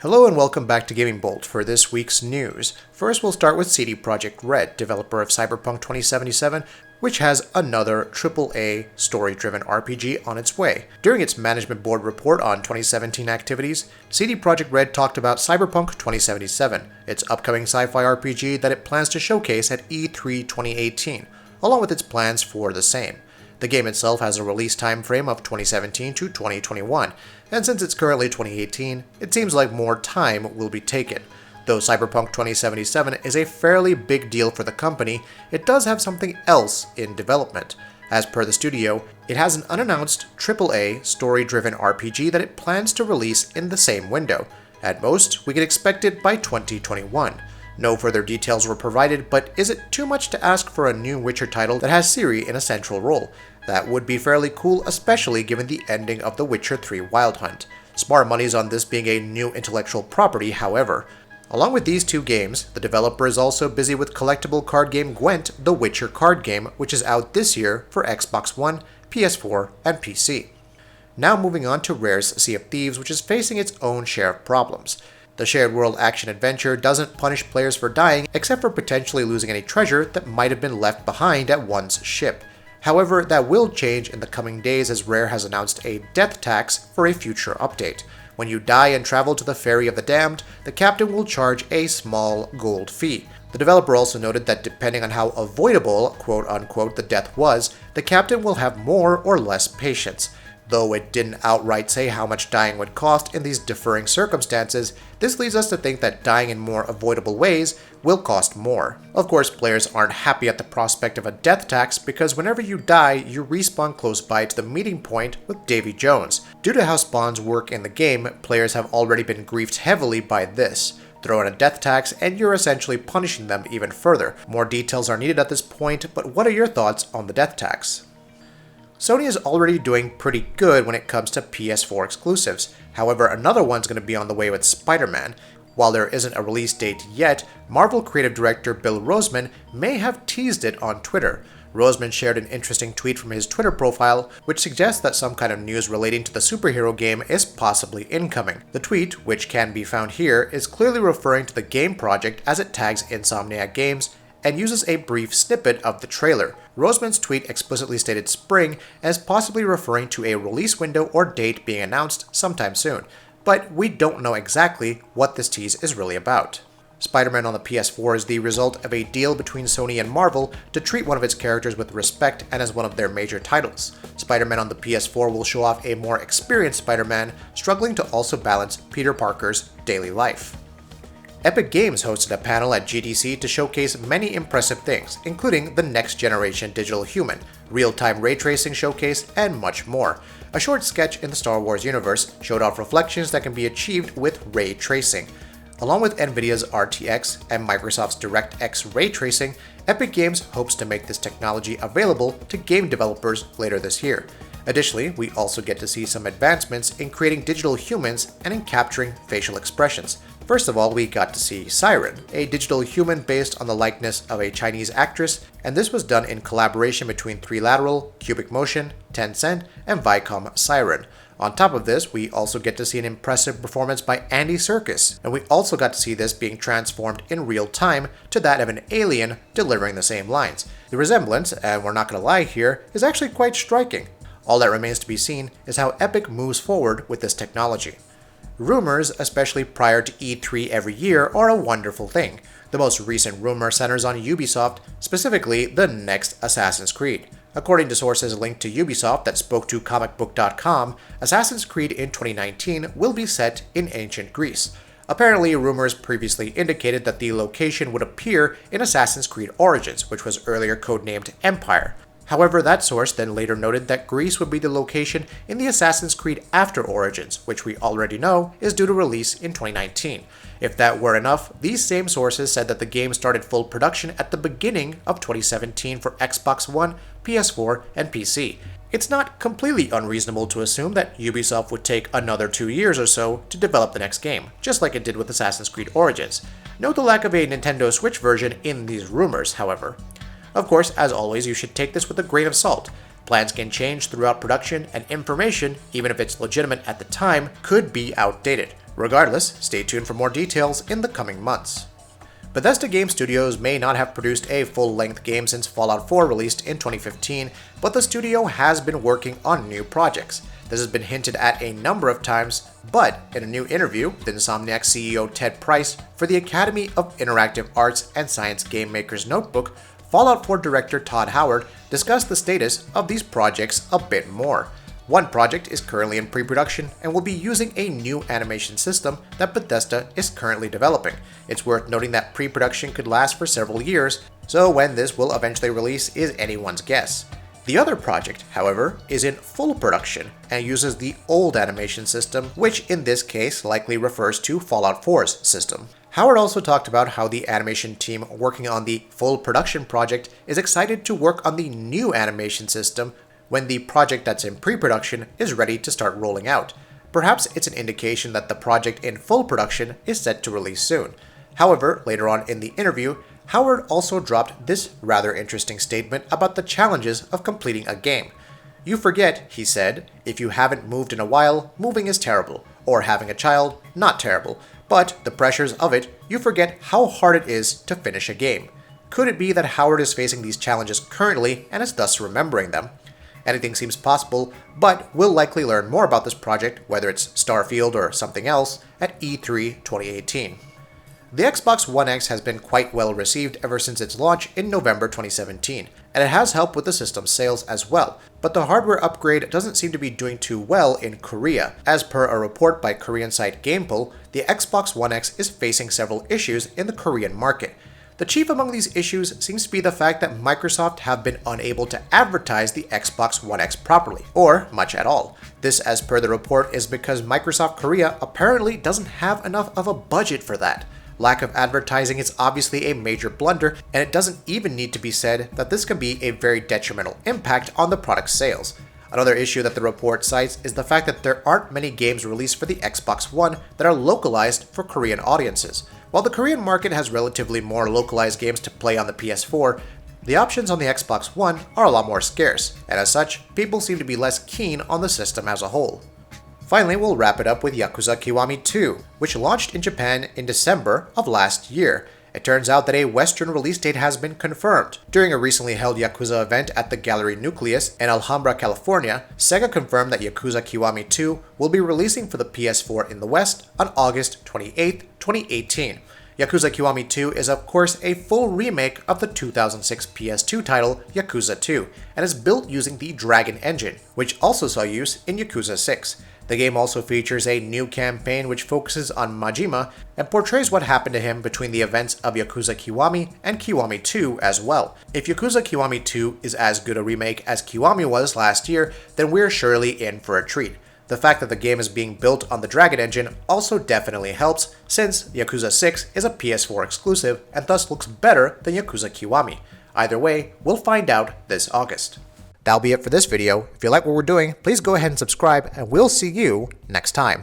Hello and welcome back to GamingBolt for this week's news. First, we'll start with Projekt RED, developer of Cyberpunk 2077, which has another AAA story-driven RPG on its way. During its management board report on 2017 activities, Projekt RED talked about Cyberpunk 2077, its upcoming sci-fi RPG that it plans to showcase at E3 2018, along with its plans for the same. The game itself has a release time frame of 2017 to 2021, and since it's currently 2018, it seems like more time will be taken. Though Cyberpunk 2077 is a fairly big deal for the company, it does have something else in development. As per the studio, it has an unannounced AAA story-driven RPG that it plans to release in the same window. At most, we can expect it by 2021. No further details were provided, but is it too much to ask for a new Witcher title that has Ciri in a central role? That would be fairly cool, especially given the ending of The Witcher 3 Wild Hunt. Smart money's on this being a new intellectual property, however. Along with these two games, the developer is also busy with collectible card game Gwent, The Witcher card game, which is out this year for Xbox One, PS4, and PC. Now moving on to Rare's Sea of Thieves, which is facing its own share of problems. The shared world action-adventure doesn't punish players for dying, except for potentially losing any treasure that might have been left behind at one's ship. However, that will change in the coming days as Rare has announced a death tax for a future update. When you die and travel to the Ferry of the Damned, the captain will charge a small gold fee. The developer also noted that depending on how avoidable, quote-unquote, the death was, the captain will have more or less patience. Though it didn't outright say how much dying would cost in these differing circumstances, this leads us to think that dying in more avoidable ways will cost more. Of course, players aren't happy at the prospect of a death tax because whenever you die, you respawn close by to the meeting point with Davy Jones. Due to how spawns work in the game, players have already been griefed heavily by this. Throw in a death tax and you're essentially punishing them even further. More details are needed at this point, but what are your thoughts on the death tax? Sony is already doing pretty good when it comes to PS4 exclusives. However, another one's going to be on the way with Spider-Man. While there isn't a release date yet, Marvel creative director Bill Roseman may have teased it on Twitter. Roseman shared an interesting tweet from his Twitter profile, which suggests that some kind of news relating to the superhero game is possibly incoming. The tweet, which can be found here, is clearly referring to the game project as it tags Insomniac Games and uses a brief snippet of the trailer. Roseman's tweet explicitly stated spring as possibly referring to a release window or date being announced sometime soon, but we don't know exactly what this tease is really about. Spider-Man on the PS4 is the result of a deal between Sony and Marvel to treat one of its characters with respect and as one of their major titles. Spider-Man on the PS4 will show off a more experienced Spider-Man, struggling to also balance Peter Parker's daily life. Epic Games hosted a panel at GDC to showcase many impressive things, including the next-generation digital human, real-time Raytracing showcase, and much more. A short sketch in the Star Wars universe showed off reflections that can be achieved with Raytracing. Along with Nvidia's RTX and Microsoft's DirectX Raytracing, Epic Games hopes to make this technology available to game developers later this year. Additionally, we also get to see some advancements in creating digital humans and in capturing facial expressions. First of all, we got to see Siren, a digital human based on the likeness of a Chinese actress, and this was done in collaboration between 3Lateral, Cubic Motion, Tencent, and Viacom Siren. On top of this, we also get to see an impressive performance by Andy Serkis, and we also got to see this being transformed in real time to that of an alien delivering the same lines. The resemblance, and we're not going to lie here, is actually quite striking. All that remains to be seen is how Epic moves forward with this technology. Rumors, especially prior to E3 every year, are a wonderful thing. The most recent rumor centers on Ubisoft, specifically the next Assassin's Creed. According to sources linked to Ubisoft that spoke to comicbook.com, Assassin's Creed in 2019 will be set in ancient Greece. Apparently, rumors previously indicated that the location would appear in Assassin's Creed Origins, which was earlier codenamed Empire. However, that source then later noted that Greece would be the location in the Assassin's Creed After Origins, which we already know is due to release in 2019. If that were enough, these same sources said that the game started full production at the beginning of 2017 for Xbox One, PS4, and PC. It's not completely unreasonable to assume that Ubisoft would take another 2 years or so to develop the next game, just like it did with Assassin's Creed Origins. Note the lack of a Nintendo Switch version in these rumors, however. Of course, as always, you should take this with a grain of salt. Plans can change throughout production, and information, even if it's legitimate at the time, could be outdated. Regardless, stay tuned for more details in the coming months. Bethesda Game Studios may not have produced a full-length game since Fallout 4 released in 2015, but the studio has been working on new projects. This has been hinted at a number of times, but in a new interview with Insomniac CEO Ted Price for the Academy of Interactive Arts and Science Game Maker's Notebook, Fallout 4 director Todd Howard discussed the status of these projects a bit more. One project is currently in pre-production and will be using a new animation system that Bethesda is currently developing. It's worth noting that pre-production could last for several years, so when this will eventually release is anyone's guess. The other project, however, is in full production and uses the old animation system, which in this case likely refers to Fallout 4's system. Howard also talked about how the animation team working on the full production project is excited to work on the new animation system when the project that's in pre-production is ready to start rolling out. Perhaps it's an indication that the project in full production is set to release soon. However, later on in the interview, Howard also dropped this rather interesting statement about the challenges of completing a game. "You forget," he said, "if you haven't moved in a while, moving is terrible, or having a child, not terrible, but the pressures of it, you forget how hard it is to finish a game." Could it be that Howard is facing these challenges currently and is thus remembering them? Anything seems possible, but we'll likely learn more about this project, whether it's Starfield or something else, at E3 2018. The Xbox One X has been quite well received ever since its launch in November 2017, and it has helped with the system's sales as well, but the hardware upgrade doesn't seem to be doing too well in Korea. As per a report by Korean site GamingBolt, the Xbox One X is facing several issues in the Korean market. The chief among these issues seems to be the fact that Microsoft have been unable to advertise the Xbox One X properly, or much at all. This, as per the report, is because Microsoft Korea apparently doesn't have enough of a budget for that. Lack of advertising is obviously a major blunder, and it doesn't even need to be said that this can be a very detrimental impact on the product's sales. Another issue that the report cites is the fact that there aren't many games released for the Xbox One that are localized for Korean audiences. While the Korean market has relatively more localized games to play on the PS4, the options on the Xbox One are a lot more scarce, and as such, people seem to be less keen on the system as a whole. Finally, we'll wrap it up with Yakuza Kiwami 2, which launched in Japan in December of last year. It turns out that a Western release date has been confirmed. During a recently held Yakuza event at the Gallery Nucleus in Alhambra, California, Sega confirmed that Yakuza Kiwami 2 will be releasing for the PS4 in the West on August 28, 2018. Yakuza Kiwami 2 is of course a full remake of the 2006 PS2 title Yakuza 2, and is built using the Dragon engine, which also saw use in Yakuza 6. The game also features a new campaign which focuses on Majima and portrays what happened to him between the events of Yakuza Kiwami and Kiwami 2 as well. If Yakuza Kiwami 2 is as good a remake as Kiwami was last year, then we're surely in for a treat. The fact that the game is being built on the Dragon engine also definitely helps, since Yakuza 6 is a PS4 exclusive and thus looks better than Yakuza Kiwami. Either way, we'll find out this August. That'll be it for this video. If you like what we're doing, please go ahead and subscribe, and we'll see you next time.